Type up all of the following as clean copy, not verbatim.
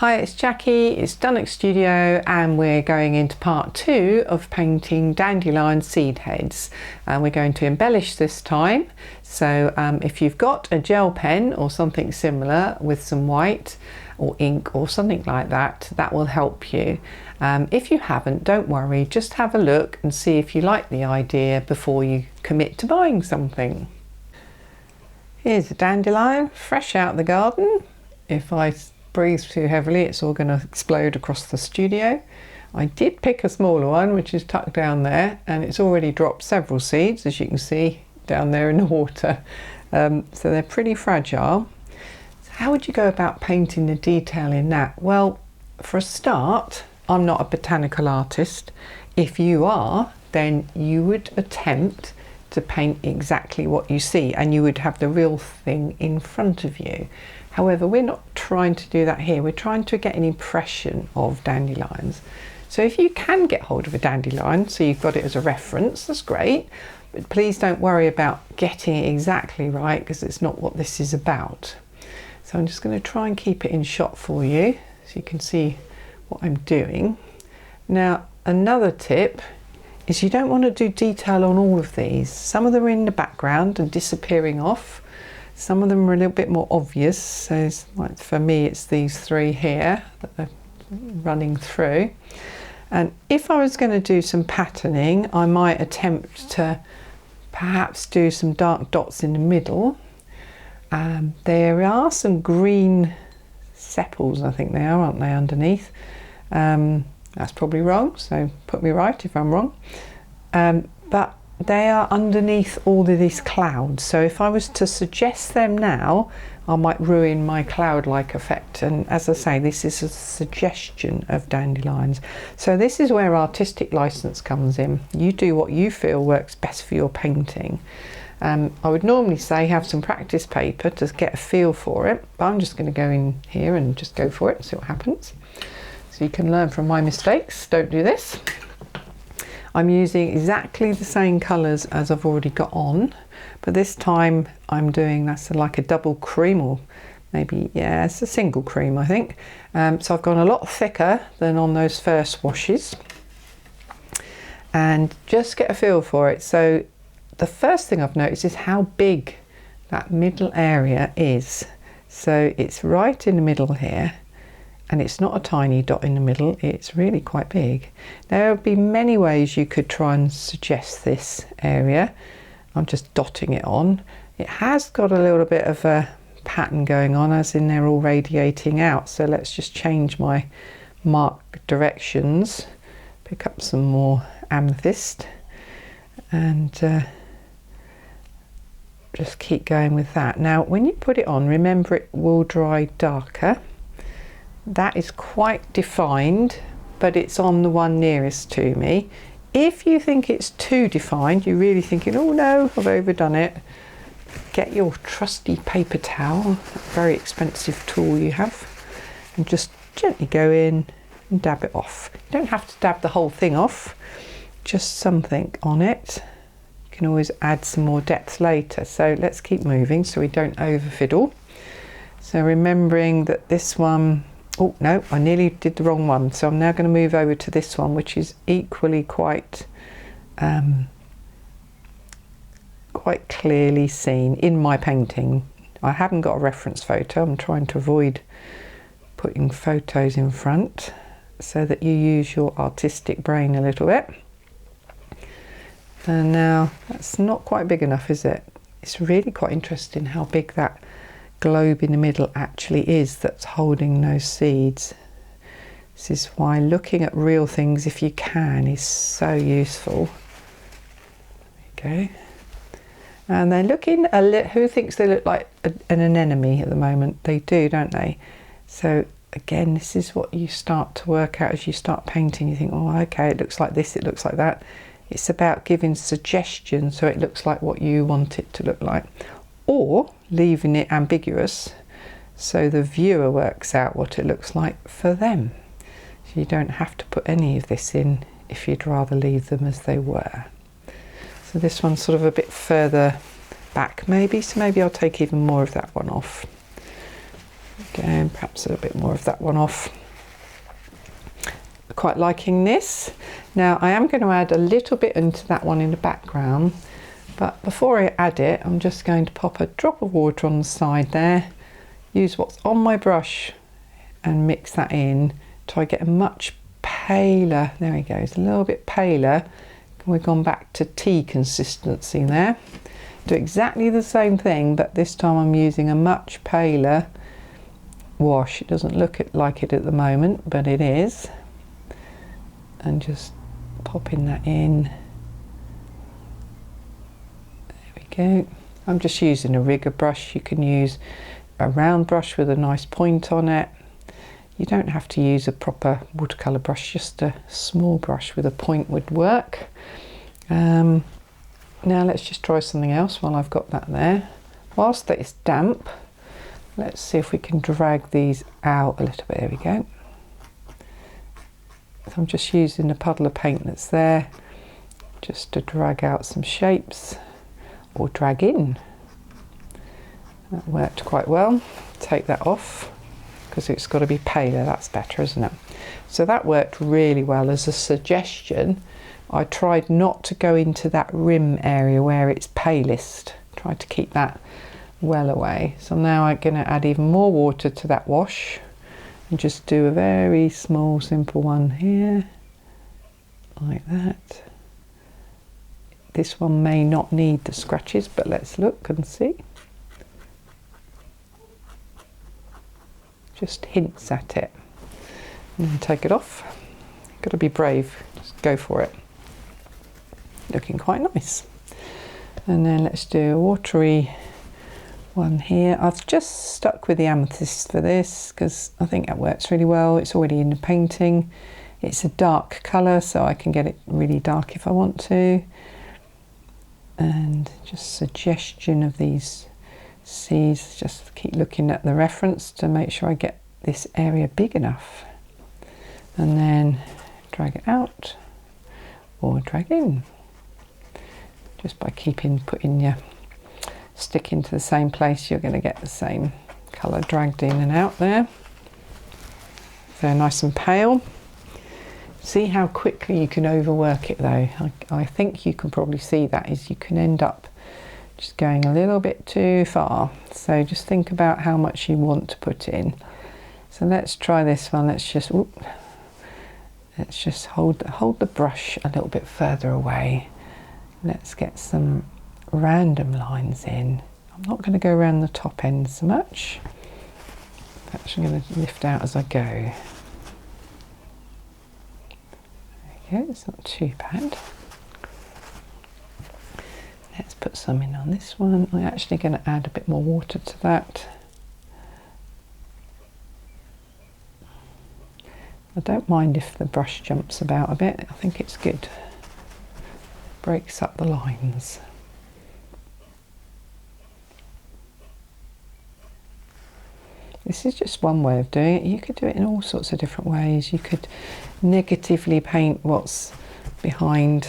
Hi, it's Jackie, it's Dunnock Studio, and we're going into part 2 of painting dandelion seed heads. And we're going to embellish this time. So if you've got a gel pen or something similar with some white or ink or something like that, that will help you. If you haven't, don't worry, just have a look and see if you like the idea before you commit to buying something. Here's a dandelion, fresh out the garden. If I breathe too heavily, it's all going to explode across the studio. I did pick a smaller one, which is tucked down there, and it's already dropped several seeds, as you can see down there in the water. So they're pretty fragile. So how would you go about painting the detail in that? Well, for a start, I'm not a botanical artist. If you are, then you would attempt to paint exactly what you see, and you would have the real thing in front of you. However, we're not trying to do that here. We're trying to get an impression of dandelions. So if you can get hold of a dandelion, so you've got it as a reference, that's great. But please don't worry about getting it exactly right, because it's not what this is about. So I'm just going to try and keep it in shot for you, so you can see what I'm doing. Now, another tip is you don't want to do detail on all of these. Some of them are in the background and disappearing off. Some of them are a little bit more obvious. So like for me, it's these three here that are running through. And if I was going to do some patterning, I might attempt to perhaps do some dark dots in the middle. There are some green sepals, I think they are, aren't they, underneath? That's probably wrong, so put me right if I'm wrong. But they are underneath all of these clouds, so if I was to suggest them now, I might ruin my cloud-like effect. And as I say, this is a suggestion of dandelions. So this is where artistic license comes in. You do what you feel works best for your painting. I would normally say have some practice paper to get a feel for it, but I'm just going to go in here and just go for it and see what happens. So you can learn from my mistakes. Don't do this. I'm using exactly the same colours as I've already got on, but this time I'm doing that's like a double cream, or maybe, yeah, it's a single cream, I think. So I've gone a lot thicker than on those first washes, and just get a feel for it. So the first thing I've noticed is how big that middle area is. So it's right in the middle here. And it's not a tiny dot in the middle, it's really quite big. There would be many ways you could try and suggest this area. I'm just dotting it on. It has got a little bit of a pattern going on, as in they're all radiating out. So let's just change my mark directions, pick up some more amethyst, and just keep going with that. Now, when you put it on, remember it will dry darker. That is quite defined, but it's on the one nearest to me. If you think it's too defined, you're really thinking, oh no, I've overdone it, get your trusty paper towel, that very expensive tool you have, and just gently go in and dab it off. You don't have to dab the whole thing off, just something on it. You can always add some more depth later. So let's keep moving so we don't over fiddle. So remembering that this one, oh no, I nearly did the wrong one. So I'm now going to move over to this one, which is equally quite clearly seen in my painting. I haven't got a reference photo. I'm trying to avoid putting photos in front so that you use your artistic brain a little bit. And now that's not quite big enough, is it? It's really quite interesting how big that globe in the middle actually is that's holding those seeds. This is why looking at real things, if you can, is so useful. There you go. And they're looking a little, who thinks they look like an anemone at the moment? They do, don't they? So again, this is what you start to work out as you start painting. You think, oh, okay, it looks like this, it looks like that. It's about giving suggestions so it looks like what you want it to look like, or leaving it ambiguous so the viewer works out what it looks like for them. So you don't have to put any of this in if you'd rather leave them as they were. So this one's sort of a bit further back maybe, so maybe I'll take even more of that one off. Again, perhaps a bit more of that one off. Quite liking this. Now I am going to add a little bit into that one in the background, but before I add it, I'm just going to pop a drop of water on the side there, use what's on my brush and mix that in till I get a much paler, there we go, it's a little bit paler. We've gone back to tea consistency there. Do exactly the same thing, but this time I'm using a much paler wash. It doesn't look like it at the moment, but it is. And just popping that in. There we go. I'm just using a rigger brush. You can use a round brush with a nice point on it. You don't have to use a proper watercolour brush, just a small brush with a point would work. Now let's just try something else while I've got that there. Whilst that is damp, let's see if we can drag these out a little bit. There we go. So I'm just using a puddle of paint that's there just to drag out some shapes, or drag in. That worked quite well. Take that off because it's got to be paler. That's better, isn't it? So that worked really well as a suggestion. I tried not to go into that rim area where it's palest. Tried to keep that well away. So now I'm going to add even more water to that wash. And just do a very small simple one here, like that. This one may not need the scratches, but let's look and see. Just hints at it. And then take it off. Got to be brave, just go for it. Looking quite nice. And then let's do a watery one here. I've just stuck with the amethyst for this because I think that works really well. It's already in the painting. It's a dark colour, so I can get it really dark if I want to. And just suggestion of these seeds, just keep looking at the reference to make sure I get this area big enough. And then drag it out or drag in. Just by putting your stick into the same place, you're going to get the same colour dragged in and out there. They're nice and pale. See how quickly you can overwork it though. I think you can probably see that is you can end up just going a little bit too far. So just think about how much you want to put in. So let's try this one. Let's just hold the brush a little bit further away. Let's get some random lines in. I'm not going to go around the top end so much. I'm actually going to lift out as I go. There we go, it's not too bad. Let's put some in on this one. I'm actually going to add a bit more water to that. I don't mind if the brush jumps about a bit. I think it's good. Breaks up the lines. This is just one way of doing it. You could do it in all sorts of different ways. You could negatively paint what's behind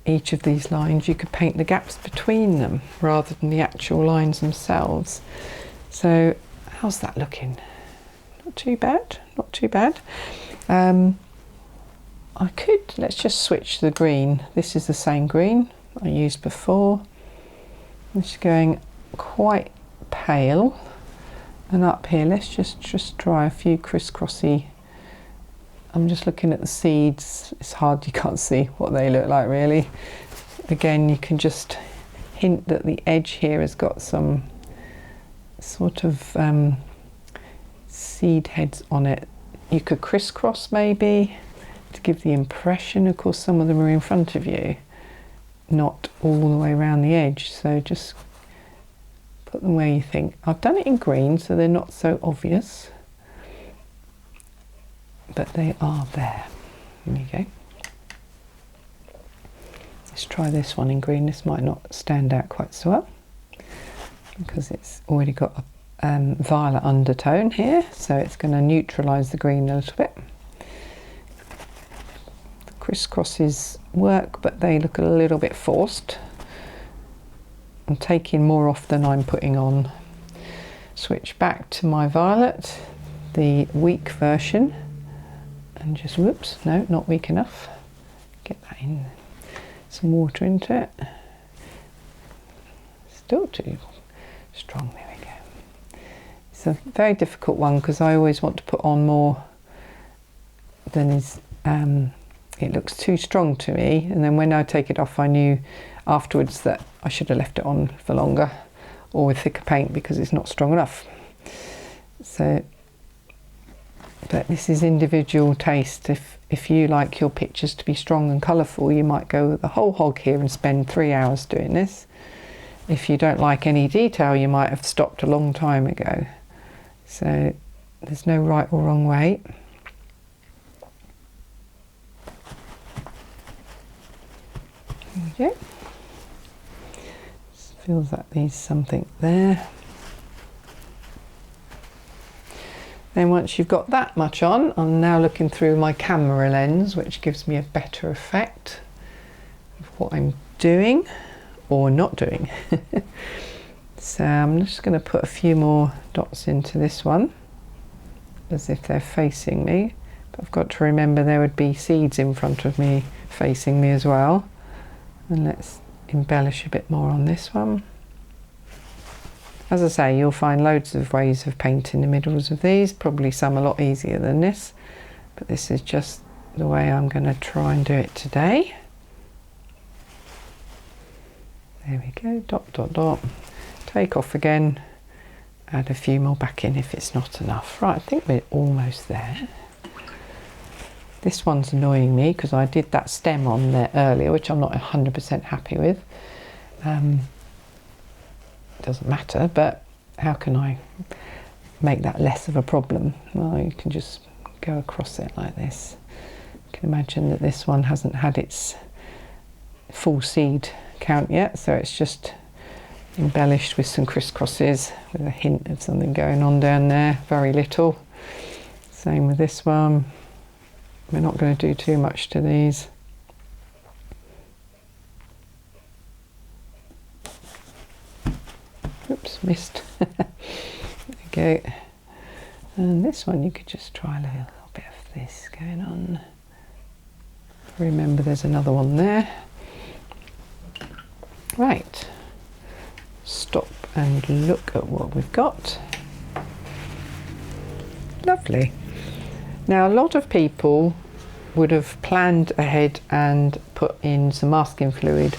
each of these lines. You could paint the gaps between them rather than the actual lines themselves. So how's that looking? Not too bad, not too bad. Let's just switch to the green. This is the same green I used before. I'm just going quite pale. And up here, let's just try a few crisscrossy. I'm just looking at the seeds. It's hard, you can't see what they look like really. Again, you can just hint that the edge here has got some sort of seed heads on it. You could crisscross maybe to give the impression. Of course, some of them are in front of you, not all the way around the edge. So just put them where you think. I've done it in green, so they're not so obvious, but they are there. There you go. Let's try this one in green. This might not stand out quite so well because it's already got a violet undertone here, so it's going to neutralise the green a little bit. The crisscrosses work, but they look a little bit forced. I'm taking more off than I'm putting on. switch back to my violet, the weak version, and just, whoops, no, not weak enough. Get that in, some water into it. Still too strong, there we go. It's a very difficult one because I always want to put on more than is, it looks too strong to me, and then when I take it off I knew afterwards that I should have left it on for longer or with thicker paint because it's not strong enough. So, but this is individual taste. If you like your pictures to be strong and colourful, you might go with the whole hog here and spend 3 hours doing this. If you don't like any detail, you might have stopped a long time ago. So there's no right or wrong way. There we go. Feels like there's something there. Then once you've got that much on, I'm now looking through my camera lens, which gives me a better effect of what I'm doing or not doing. So I'm just going to put a few more dots into this one as if they're facing me, but I've got to remember there would be seeds in front of me facing me as well. And let's embellish a bit more on this one. As I say, you'll find loads of ways of painting the middles of these, probably some a lot easier than this, but this is just the way I'm going to try and do it today. There we go, dot dot dot, take off again, add a few more back in if it's not enough. Right, I think we're almost there. This one's annoying me because I did that stem on there earlier, which I'm not 100% happy with. Doesn't matter, but how can I make that less of a problem? Well, you can just go across it like this. You can imagine that this one hasn't had its full seed count yet, so it's just embellished with some crisscrosses with a hint of something going on down there, very little. Same with this one. We're not going to do too much to these. Oops, missed. There we go. And this one you could just try a little bit of this going on. Remember there's another one there. Right. Stop and look at what we've got. Lovely. Now a lot of people would have planned ahead and put in some masking fluid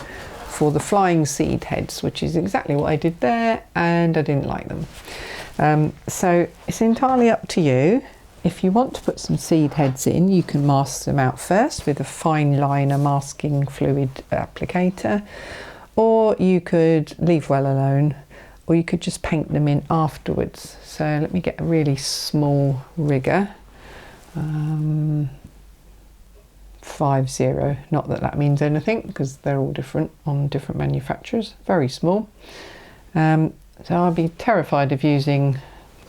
for the flying seed heads, which is exactly what I did there, and I didn't like them. So it's entirely up to you. If you want to put some seed heads in, you can mask them out first with a fine liner masking fluid applicator, or you could leave well alone, or you could just paint them in afterwards. So let me get a really small rigger. 50, not that that means anything because they're all different on different manufacturers, very small. So I'll be terrified of using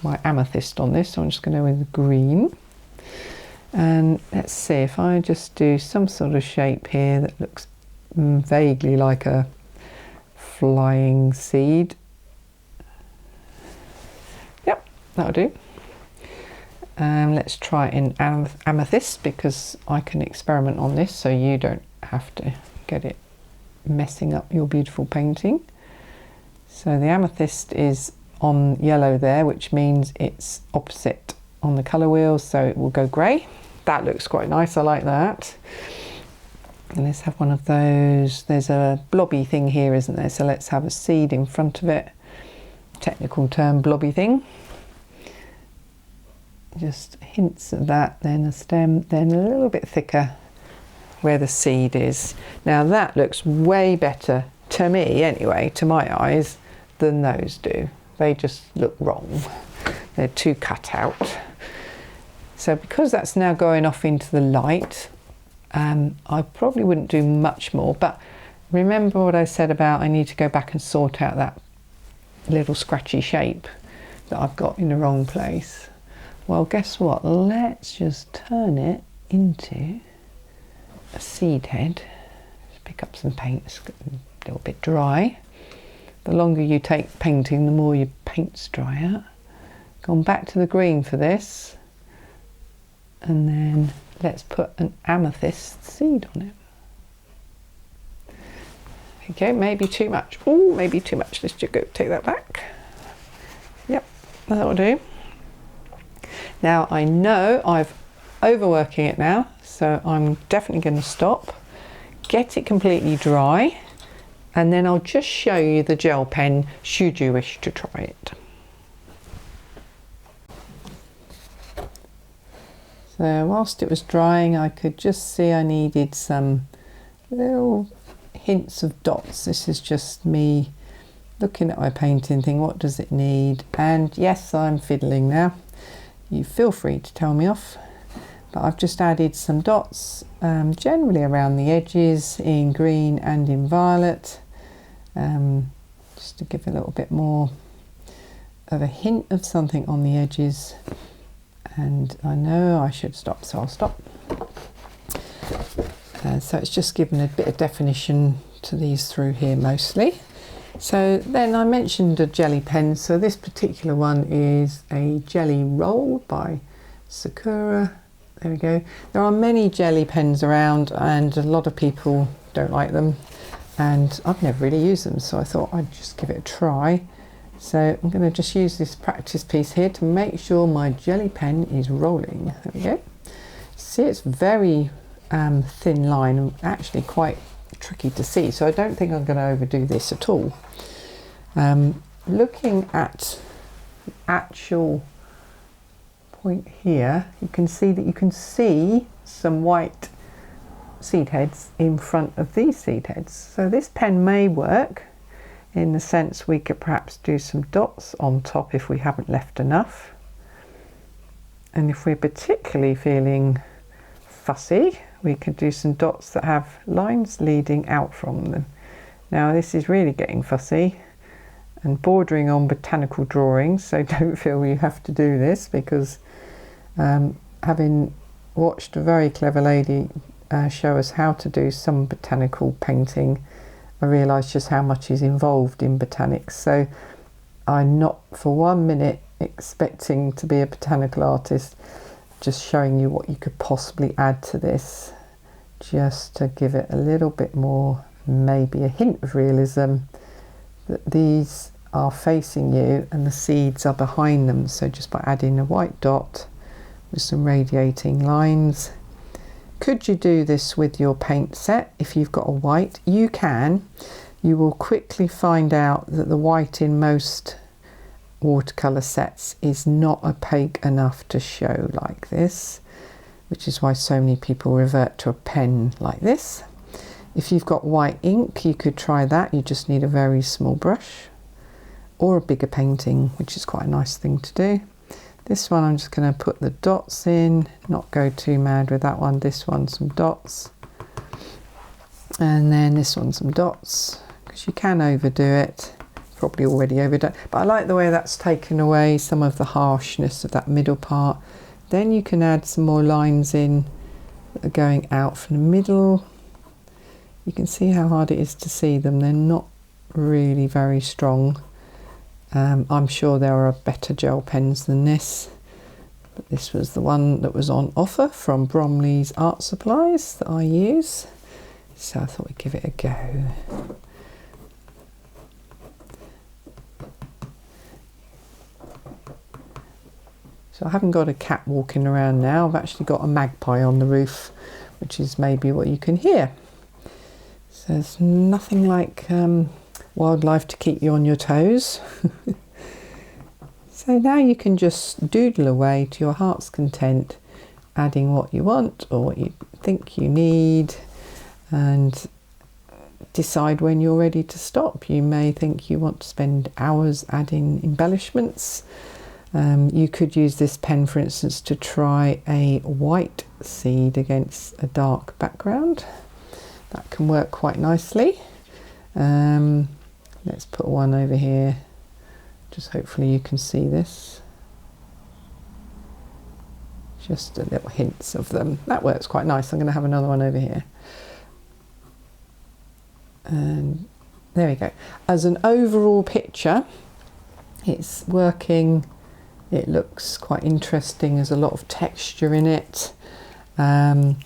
my amethyst on this, so I'm just going to go with green. And let's see if I just do some sort of shape here that looks vaguely like a flying seed. Yep, that'll do. Let's try in amethyst because I can experiment on this so you don't have to get it messing up your beautiful painting. So the amethyst is on yellow there, which means it's opposite on the colour wheel, so it will go grey. That looks quite nice, I like that. And let's have one of those. There's a blobby thing here, isn't there? So let's have a seed in front of it. Technical term, blobby thing. Just hints of that, then a stem, then a little bit thicker where the seed is. Now that looks way better, to me anyway, to my eyes, than those do. They just look wrong. They're too cut out. So because that's now going off into the light, I probably wouldn't do much more, but remember what I said about I need to go back and sort out that little scratchy shape that I've got in the wrong place. Well, guess what? Let's just turn it into a seed head. Just pick up some paint, it's a little bit dry. The longer you take painting, the more your paints dry out. gone back to the green for this, and then let's put an amethyst seed on it. Okay, maybe too much. Oh, maybe too much. Let's just go take that back. Yep, that'll do. Now I know I've overworking it now, so I'm definitely going to stop, get it completely dry, and then I'll just show you the gel pen should you wish to try it. So whilst it was drying, I could just see I needed some little hints of dots. This is just me looking at my painting, thinking what does it need, and yes, I'm fiddling now. You feel free to tell me off, but I've just added some dots, generally around the edges in green and in violet, just to give a little bit more of a hint of something on the edges. And I know I should stop, so I'll stop. So it's just given a bit of definition to these through here mostly. So then I mentioned a jelly pen, so this particular one is a jelly roll by Sakura. There we go. There are many jelly pens around and a lot of people don't like them, and I've never really used them, so I thought I'd just give it a try. So I'm going to just use this practice piece here to make sure my jelly pen is rolling. There we go. See, it's very thin line and actually quite tricky to see, so I don't think I'm going to overdo this at all. Looking at the actual point here, you can see that you can see some white seed heads in front of these seed heads. So this pen may work in the sense we could perhaps do some dots on top if we haven't left enough. And if we're particularly feeling fussy, we could do some dots that have lines leading out from them. Now this is really getting fussy and bordering on botanical drawings, so don't feel you have to do this, because having watched a very clever lady show us how to do some botanical painting, I realised just how much is involved in botanics. So I'm not for 1 minute expecting to be a botanical artist, just showing you what you could possibly add to this, just to give it a little bit more, maybe a hint of realism, that these are facing you and the seeds are behind them. So just by adding a white dot with some radiating lines. Could you do this with your paint set? If you've got a white, you can. You will quickly find out that the white in most watercolour sets is not opaque enough to show like this, which is why so many people revert to a pen like this. If you've got white ink, you could try that. You just need a very small brush or a bigger painting, which is quite a nice thing to do. This one I'm just going to put the dots in, not go too mad with that one. This one some dots, and then this one some dots, because you can overdo it, probably already overdone, but I like the way that's taken away some of the harshness of that middle part. Then you can add some more lines in that are going out from the middle. You can see how hard it is to see them. They're not really very strong. I'm sure there are better gel pens than this, but this was the one that was on offer from Bromley's art supplies that I use, so I thought we'd give it a go. So I haven't got a cat walking around now, I've actually got a magpie on the roof, which is maybe what you can hear. So there's nothing like wildlife to keep you on your toes. So now you can just doodle away to your heart's content, adding what you want or what you think you need, and decide when you're ready to stop. You may think you want to spend hours adding embellishments. You could use this pen, for instance, to try a white seed against a dark background. That can work quite nicely. Let's put one over here, just hopefully you can see this. Just a little hints of them. That works quite nice. I'm going to have another one over here. And there we go. As an overall picture, it's working It looks quite interesting. There's a lot of texture in it. I'll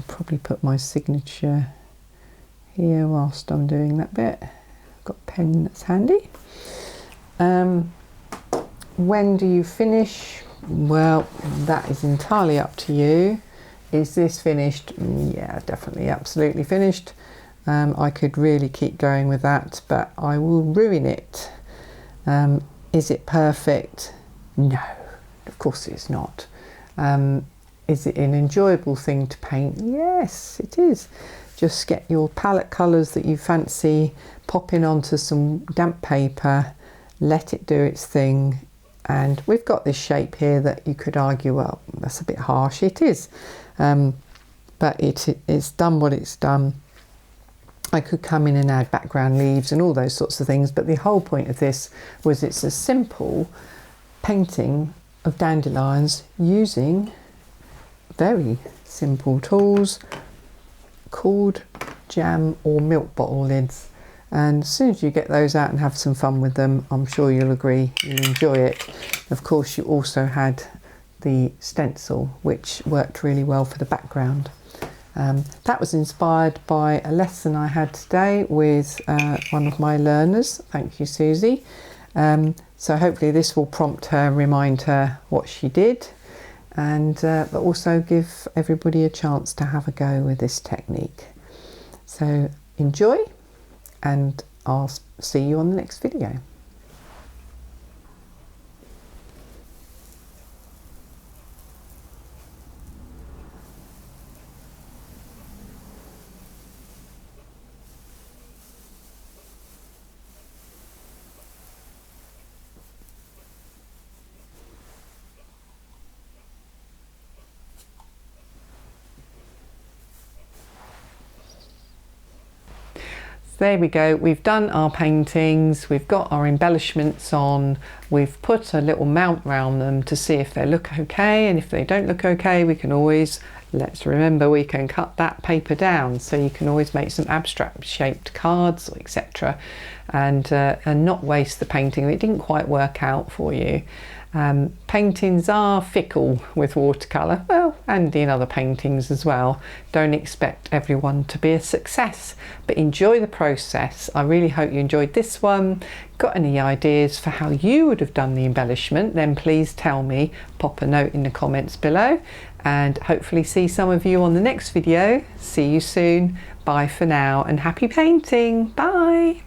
probably put my signature here whilst I'm doing that bit. I've got a pen that's handy. When do you finish? Well, that is entirely up to you. Is this finished? Yeah, definitely, absolutely finished. I could really keep going with that, but I will ruin it. Is it perfect? No, of course it's not. Is it an enjoyable thing to paint? Yes, it is. Just get your palette colours that you fancy, pop in onto some damp paper, let it do its thing. And we've got this shape here that you could argue, well, that's a bit harsh. It is, but it's done what it's done. I could come in and add background leaves and all those sorts of things, but the whole point of this was it's a simple painting of dandelions using very simple tools called jam or milk bottle lids. And as soon as you get those out and have some fun with them, I'm sure you'll agree you'll enjoy it. Of course, you also had the stencil, which worked really well for the background. That was inspired by a lesson I had today with one of my learners. Thank you, Susie. So hopefully this will prompt her, remind her what she did, and but also give everybody a chance to have a go with this technique. So enjoy, and I'll see you on the next video. There we go, we've done our paintings, we've got our embellishments on, we've put a little mount around them to see if they look okay, and if they don't look okay, we can always, let's remember, we can cut that paper down, so you can always make some abstract shaped cards, etc., and not waste the painting if it didn't quite work out for you. Paintings are fickle with watercolour, well, and in other paintings as well. Don't expect everyone to be a success, but enjoy the process. I really hope you enjoyed this one. Got any ideas for how you would have done the embellishment, then please tell me, pop a note in the comments below, and hopefully see some of you on the next video. See you soon. Bye for now, and happy painting. Bye.